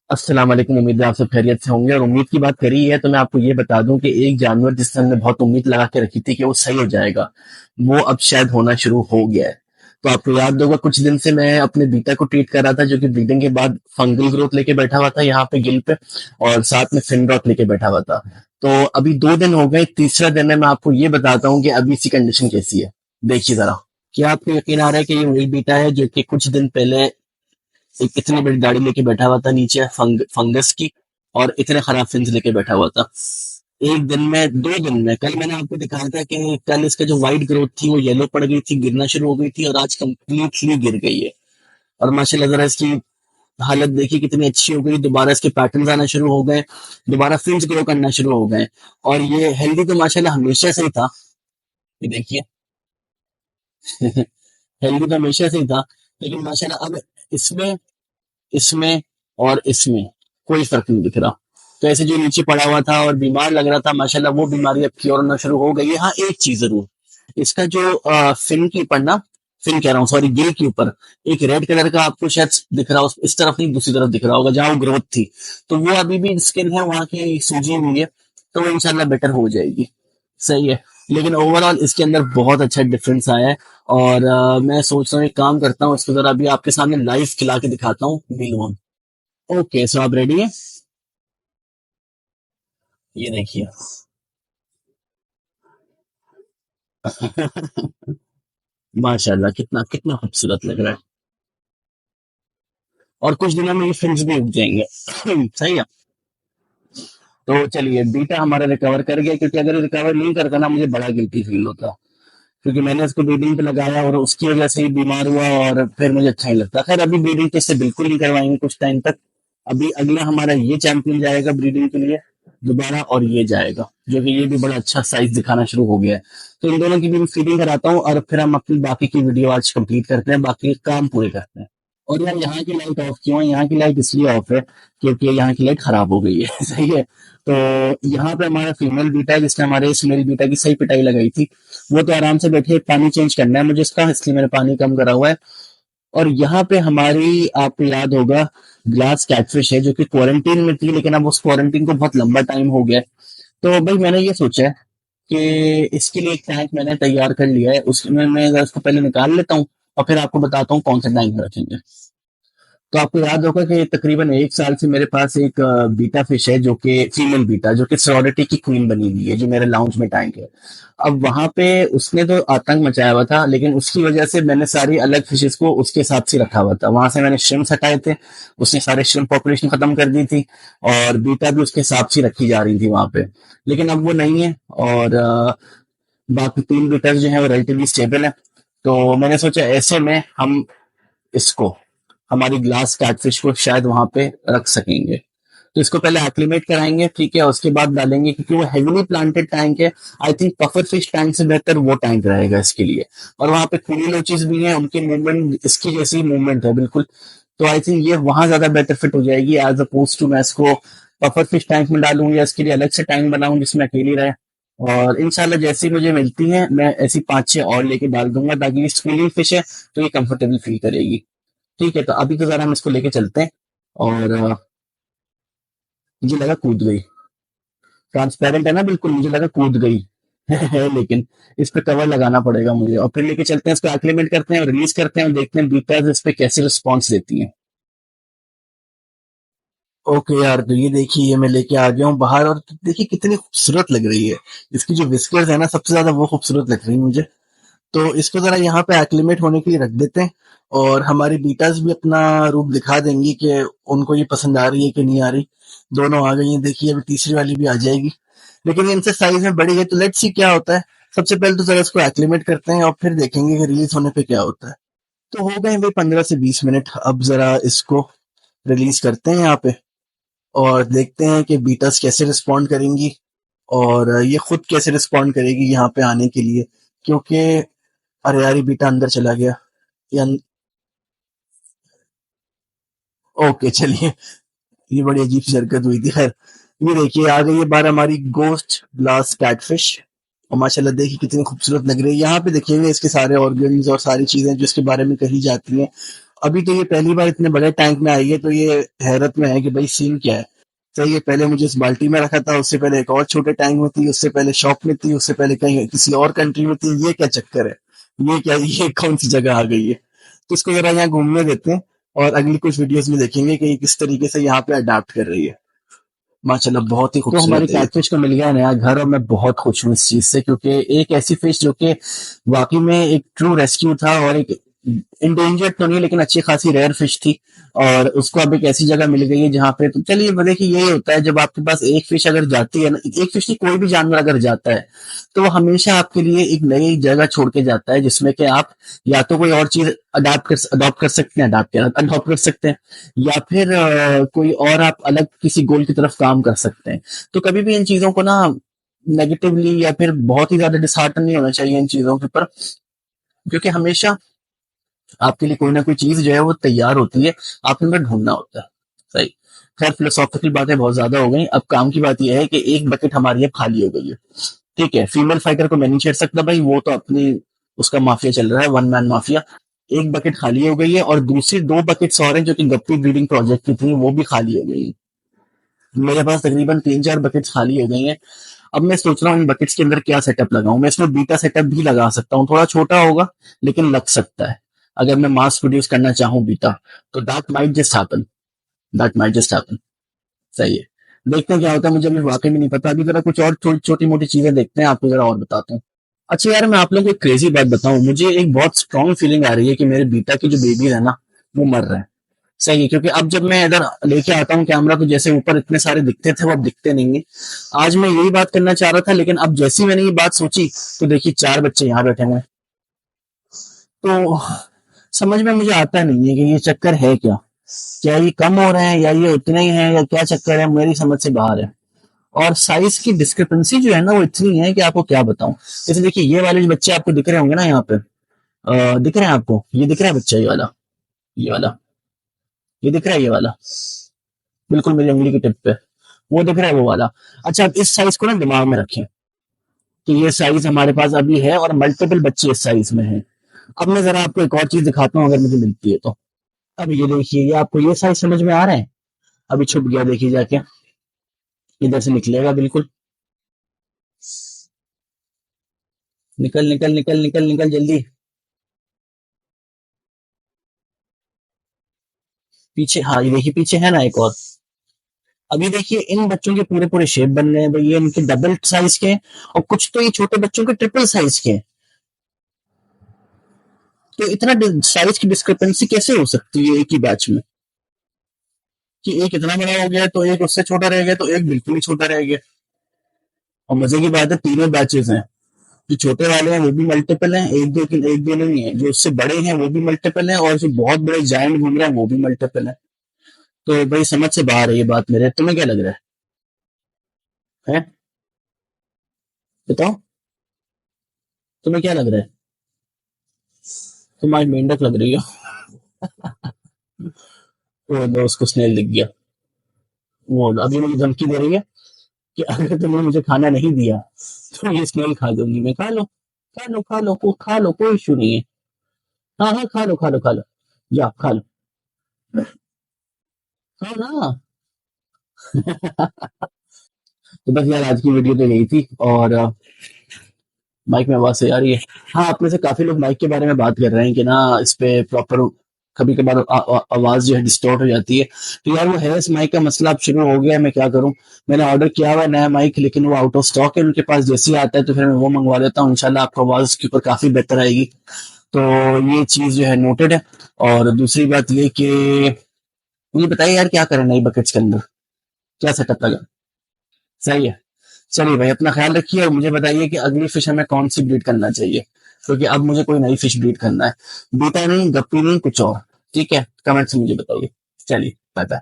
अस्सलाम वालेकुम। उम्मीद है आप सब खैरियत से होंगे। और उम्मीद की बात करी है तो मैं आपको ये बता दूं कि एक जानवर जिससे हमने बहुत उम्मीद लगा के रखी थी कि वो सही हो जाएगा, वो अब शायद होना शुरू हो गया है। तो आपको याद होगा कुछ दिन से मैं अपने बीटा को ट्रीट कर रहा था, जो कि ब्रीडिंग के बाद फंगल ग्रोथ लेके बैठा हुआ था यहाँ पे गिल पे, और साथ में फिन रॉट लेके बैठा हुआ था। तो अभी 2 दिन हो गए, तीसरा दिन है। मैं आपको ये बताता हूँ कि अभी इसकी कंडीशन कैसी है। देखिए जरा, क्या आपको यकीन आ रहा है कि ये वही बीटा है जो कि कुछ दिन पहले एक इतनी बड़ी दाढ़ी लेके बैठा हुआ था नीचे फंगस की, और इतने खराब फिन्स लेके बैठा हुआ था। एक दिन में, 2 दिन में, कल मैंने आपको दिखाया था कि कल इसका जो व्हाइट ग्रोथ थी वो येलो पड़ गई थी, गिरना शुरू हो गई थी, और आज कंप्लीटली गिर गई है। और माशाल्लाह जरा इसकी हालत देखिए कितनी अच्छी हो गई। दोबारा इसके पैटर्न आना शुरू हो गए, दोबारा फिन्स ग्रो करना शुरू हो गए। और ये हेल्दी तो माशाल्लाह हमेशा से ही था। ये देखिए हेल्दी तो हमेशा से ही था, लेकिन माशाल्लाह अब इसमें इसमें और इसमें कोई फर्क नहीं दिख रहा। तो ऐसे जो नीचे पड़ा हुआ था और बीमार लग रहा था, माशाल्लाह वो बीमारी अब क्योर होना शुरू हो गई है। हाँ, एक चीज जरूर, इसका जो फिन के ऊपर ना, फिन कह रहा हूँ, सॉरी, गिल के ऊपर एक रेड कलर का आपको शायद दिख रहा हो, इस तरफ नहीं दूसरी तरफ दिख रहा होगा जहां वो ग्रोथ थी। तो वो अभी भी स्किन है वहां की सूजी हुई है, तो वो इंशाल्लाह बेटर हो जाएगी। सही है। लेकिन ओवरऑल इसके अंदर बहुत अच्छा डिफरेंस आया है। और मैं सोच रहा हूँ एक काम करता हूँ, इसको जरा अभी आपके सामने लाइव खिला के दिखाता हूँ मील। ओके, सो आप रेडी हैं? ये देखिए माशाल्लाह कितना कितना खूबसूरत लग रहा है। और कुछ दिनों में ये फ्रिंज भी उग जाएंगे। सही है। तो चलिए, बीटा हमारा रिकवर कर गया, क्योंकि अगर रिकवर नहीं करता ना, मुझे बड़ा गिल्टी फील होता, क्योंकि मैंने इसको ब्रीडिंग पे लगाया और उसकी वजह से ही बीमार हुआ, और फिर मुझे अच्छा नहीं लगता। खैर, अभी ब्रीडिंग तो इससे बिल्कुल नहीं करवाएंगे कुछ टाइम तक। अभी अगला हमारा ये चैंपियन जाएगा ब्रीडिंग के लिए दोबारा, और ये जाएगा, जो कि ये भी बड़ा अच्छा साइज दिखाना शुरू हो गया है। तो इन दोनों की भी मैं फीडिंग कराता हूँ, और फिर हम अपनी बाकी की वीडियो आज कंप्लीट करते हैं, बाकी के काम पूरे करते हैं। और यार, यहाँ की लाइट ऑफ क्यों है? यहाँ की लाइट इसलिए ऑफ है क्योंकि यहाँ की लाइट खराब हो गई है। सही है। तो यहाँ पे हमारा फीमेल बीटा है जिसने हमारे इस मेल बीटा की सही पिटाई लगाई थी, वो तो आराम से बैठे, पानी चेंज करना है मुझे इसका, इसलिए मैंने पानी कम करा हुआ है। और यहाँ पे हमारी, आपको याद होगा, ग्लास कैटफिश है जो कि क्वारंटीन में थी, लेकिन अब उस क्वारंटीन को बहुत लंबा टाइम हो गया है। तो भाई मैंने ये सोचा है कि इसके लिए एक टैंक मैंने तैयार कर लिया है, उसमें मैं जरा इसको पहले निकाल लेता हूँ, और फिर आपको बताता हूँ कौन सा टैंक में रखेंगे। तो आपको याद होगा कि तकरीबन 1 साल से मेरे पास एक बीटा फिश है, जो कि फीमेल बीटा, जो कि सरोरिटी की क्वीन बनी हुई है, जो मेरे लाउंज में टैंक है। अब वहां पे उसने तो आतंक मचाया हुआ था, लेकिन उसकी वजह से मैंने सारी अलग फिशेस को उसके हिसाब से रखा हुआ था। वहां से मैंने श्रिम्प्स हटाए थे, उसने सारे श्रिम्प पॉपुलेशन खत्म कर दी थी, और बीटा भी उसके हिसाब से रखी जा रही थी वहां पे। लेकिन अब वो नहीं है, और बाकी 3 बीटास जो है वो रिलेटिवली स्टेबल है। तो मैंने सोचा ऐसे में हम इसको, हमारी ग्लास कैटफिश को शायद वहां पे रख सकेंगे। तो इसको पहले एक्लिमेट कराएंगे, ठीक है, उसके बाद डालेंगे, क्योंकि वो हेवीली प्लांटेड टैंक है। I think puffer fish tank से बेहतर वो टैंक रहेगा इसके लिए। और वहां पे खूनी लोचीज भी हैं, उनकी मूवमेंट इसकी जैसी मूवमेंट है बिल्कुल। तो आई थिंक ये वहां ज्यादा बेटर फिट हो जाएगी, एज अपोज टू मैं इसको पफर फिश टैंक में डालूं, या इसके लिए अलग से टैंक बनाऊं जिसमें अकेली रहे। और इंशाल्लाह जैसी मुझे मिलती है, मैं ऐसी 5-6 और लेके डाल दूंगा, ताकि ये स्कूलिंग फिश है तो ये कंफर्टेबल फील करेगी। ठीक है, तो अभी तो जरा हम इसको लेके चलते हैं। और मुझे लगा कूद गई, ट्रांसपेरेंट है ना बिल्कुल, मुझे लगा कूद गई। है, लेकिन इस पे कवर लगाना पड़ेगा मुझे, और फिर लेके चलते हैं, इसको एक्लिमेट करते हैं और रिलीज करते हैं, और देखते हैं बीटाज इस पे कैसे रिस्पॉन्स देती हैं। ओके यार, तो ये देखिए, ये मैं लेके आ गया हूँ बाहर, और देखिए कितनी खूबसूरत लग रही है। इसकी जो विस्कर्स है ना, सबसे ज्यादा वो खूबसूरत लग रही है मुझे। तो इसको जरा यहाँ पे एक्लिमेट होने के लिए रख देते हैं, और हमारी बीटास भी अपना रूप दिखा देंगी कि उनको ये पसंद आ रही है कि नहीं आ रही। दोनों आ गई हैं, देखिए अभी तीसरी वाली भी आ जाएगी, लेकिन इनसे साइज में बड़ी है, तो लेट्स सी क्या होता है। सबसे पहले तो जरा इसको एक्लिमेट करते हैं, और फिर देखेंगे कि रिलीज होने पे क्या होता है। तो हो गए भाई 15 से 20 मिनट, अब जरा इसको रिलीज करते हैं यहाँ पे, और देखते हैं कि बीटास कैसे रिस्पॉन्ड करेंगी, और ये खुद कैसे रिस्पॉन्ड करेगी यहाँ पे आने के लिए। क्योंकि, अरे यार, ये बीटा अंदर चला गया। ये ओके, चलिए, ये बड़ी अजीब सी हरकत हुई थी। खैर, ये देखिए आ गई है बार हमारी गोस्ट ग्लास कैटफिश, और माशाल्लाह देखिए कितनी खूबसूरत लग रही है। यहाँ पे देखिएगा इसके सारे ऑर्गन्स और सारी चीजें जो इसके बारे में कही जाती हैं, अभी तो ये पहली बार इतने बड़े टैंक में आई है, तो ये हैरत में है कि भाई सीन क्या है। सही है, पहले मुझे इस बाल्टी में रखा था, उससे पहले एक और छोटे टैंक में थी, उससे पहले शॉप में थी, उससे पहले कहीं किसी और कंट्री में थी। ये क्या चक्कर है? ये कौन सी जगह आ गई है? तो इसको जरा यहाँ घूमने देते हैं, और अगली कुछ वीडियोस में देखेंगे कि ये किस तरीके से यहाँ पे अडाप्ट कर रही है। माशाल्लाह बहुत ही तो हमारी खूबसूरत है ये तो। कैटफिश को मिल गया नया घर, और मैं बहुत खुश हूँ इस चीज से, क्योंकि एक ऐसी फिश जो कि वाकई में एक ट्रू रेस्क्यू था, और एक इंडेंजर्ड तो नहीं लेकिन अच्छी खासी रेयर फिश थी, और उसको अब एक ऐसी जगह मिल गई है जहाँ पे, तो चलिए देखिए यही होता है जब आपके पास एक फिश अगर जाती है ना, एक फिश नहीं कोई भी जानवर अगर जाता है, तो वो हमेशा आपके लिए एक नई जगह छोड़ के जाता है, जिसमें कि आप या तो कोई और चीज अडॉप्ट कर सकते हैं, अडॉप्ट कर सकते हैं, या फिर कोई और आप अलग किसी गोल की तरफ काम कर सकते हैं। तो कभी भी इन चीजों को ना नेगेटिवली या फिर बहुत ही ज्यादा डिसहार्टन नहीं होना चाहिए इन चीजों के ऊपर, क्योंकि हमेशा आपके लिए कोई ना कोई चीज जो है वो तैयार होती है, आपने बस ढूंढना होता है। सही। खैर फिलोसॉफिकल बातें बहुत ज्यादा हो गई, अब काम की बात यह है कि एक बकेट हमारी अब खाली हो गई है। ठीक है, फीमेल फाइटर को मैं नहीं छेड़ सकता भाई, वो तो अपनी उसका माफिया चल रहा है, वन मैन माफिया। एक बकेट खाली हो गई है, और दूसरी दो बकेट्स और हैं जो कि गप्पी ब्रीडिंग प्रोजेक्ट की थी, वो भी खाली हो गई है। मेरे पास तकरीबन 3-4 बकेट्स खाली हो गई हैं। अब मैं सोच रहा हूँ इन बकेट्स के अंदर क्या सेटअप लगाऊं। मैं इसमें बीटा सेटअप भी लगा सकता हूँ, थोड़ा छोटा होगा लेकिन लग सकता है। अगर मैं मास प्रोड्यूस करना चाहूँ बीटा, तो दैट माइट जस्ट हैपन। सही है, देखते हैं क्या होता है, मुझे अभी वाकई में नहीं पता। अभी जरा कुछ और छोटी मोटी चीजें देखते हैं, आपको जरा और बताते हैं। अच्छा यार, मैं आप लोगों को एक क्रेजी बात बताऊं, मुझे एक बहुत स्ट्रांग फीलिंग आ रही है कि मेरे बीटा की जो बेबी है ना, वो मर रहे हैं। सही है, क्योंकि अब जब मैं इधर लेके आता हूँ कैमरा, तो जैसे ऊपर इतने सारे दिखते थे वो अब दिखते नहीं है। आज मैं यही बात करना चाह रहा था, लेकिन अब जैसे ही मैंने ये बात सोची, तो देखिए 4 बच्चे यहाँ बैठे हुए हैं। तो समझ में मुझे आता नहीं है कि ये चक्कर है क्या, क्या ये कम हो रहे हैं या ये उतने ही हैं, या क्या चक्कर है, मेरी समझ से बाहर है। और साइज की डिस्क्रिपेंसी जो है ना, वो इतनी है कि आपको क्या बताऊं। जैसे देखिए ये वाले जो बच्चे आपको दिख रहे होंगे ना यहाँ पे, दिख रहे हैं आपको, ये दिख रहा है बच्चा, ये वाला ये दिख रहा है, ये वाला बिल्कुल मेरी उंगली की टिप पे, वो दिख रहा है, वो वाला। अच्छा, अब इस साइज को ना दिमाग में रखें कि ये साइज हमारे पास अभी है, और मल्टीपल बच्चे इस साइज में हैं। अब मैं जरा आपको एक और चीज दिखाता हूँ, अगर मुझे मिलती है तो। अब ये देखिए, ये आपको ये साइज समझ में आ रहा है? अभी छुप गया, देखिए जाके, इधर से निकलेगा बिल्कुल। निकल निकल निकल निकल निकल जल्दी। पीछे, हाँ ये देखिए पीछे है ना एक और। अभी देखिए इन बच्चों के पूरे पूरे शेप बन रहे हैं भाई, ये इनके डबल साइज के हैं, और कुछ तो ये छोटे बच्चों के ट्रिपल साइज के हैं। तो इतना साइज की डिस्क्रिपेंसी कैसे हो सकती है एक ही बैच में, कि एक इतना बड़ा हो गया तो एक उससे छोटा रह गया, तो एक बिल्कुल ही छोटा रह गया। और मजे की बात है, तीनों बैचेस हैं। जो छोटे वाले हैं वो भी मल्टीपल हैं, एक दो नहीं है। जो उससे बड़े हैं वो भी मल्टीपल हैं, और जो बहुत बड़े जायंट घूम रहे हैं वो भी मल्टीपल है। तो भाई समझ से बाहर है ये बात मेरे, तुम्हें क्या लग रहा है? बताओ, तुम्हें क्या लग रहा है? तुम्हारी मेंढक लग रही है। वो दोस्त को स्नेल दिख गया, वो अभी मुझे धमकी दे रही है कि अगर तुमने मुझे खाना नहीं दिया, तो ये स्नेल खा दूंगी मैं। खा लो, खा लो, खा लो, खा लो, कोई इशू नहीं है। हाँ हाँ, खा लो, खा लो, खा लो, या खा लो, खाओ ना। तो बस यार, आज की वीडियो तो यही थी, और माइक में आवाज से आ रही है। हाँ, आप में से काफी लोग माइक के बारे में बात कर रहे हैं कि ना इस पे प्रॉपर कभी कभार आवाज जो है डिस्टॉर्ट हो जाती है। तो यार वो है इस माइक का मसला अब शुरू हो गया है, मैं क्या करूं। मैंने ऑर्डर किया हुआ है नया माइक, लेकिन वो आउट ऑफ स्टॉक है उनके पास, जैसे ही आता है तो फिर मैं वो मंगवा लेता हूँ। इंशाल्लाह आपको आवाज के ऊपर काफी बेहतर आएगी। तो ये चीज जो है नोटेड है। और दूसरी बात ये कि मुझे बताइए यार, क्या करें नई बकेट्स के अंदर, क्या सेटअप लगा? सही है। चलिए भाई, अपना ख्याल रखिए, और मुझे बताइए कि अगली फिश हमें कौन सी ब्रीड करना चाहिए, क्योंकि अब मुझे कोई नई फिश ब्रीड करना है। बीटा नहीं, गप्पी नहीं, कुछ और। ठीक है, कमेंट से मुझे बताइए। चलिए, बाय बाय।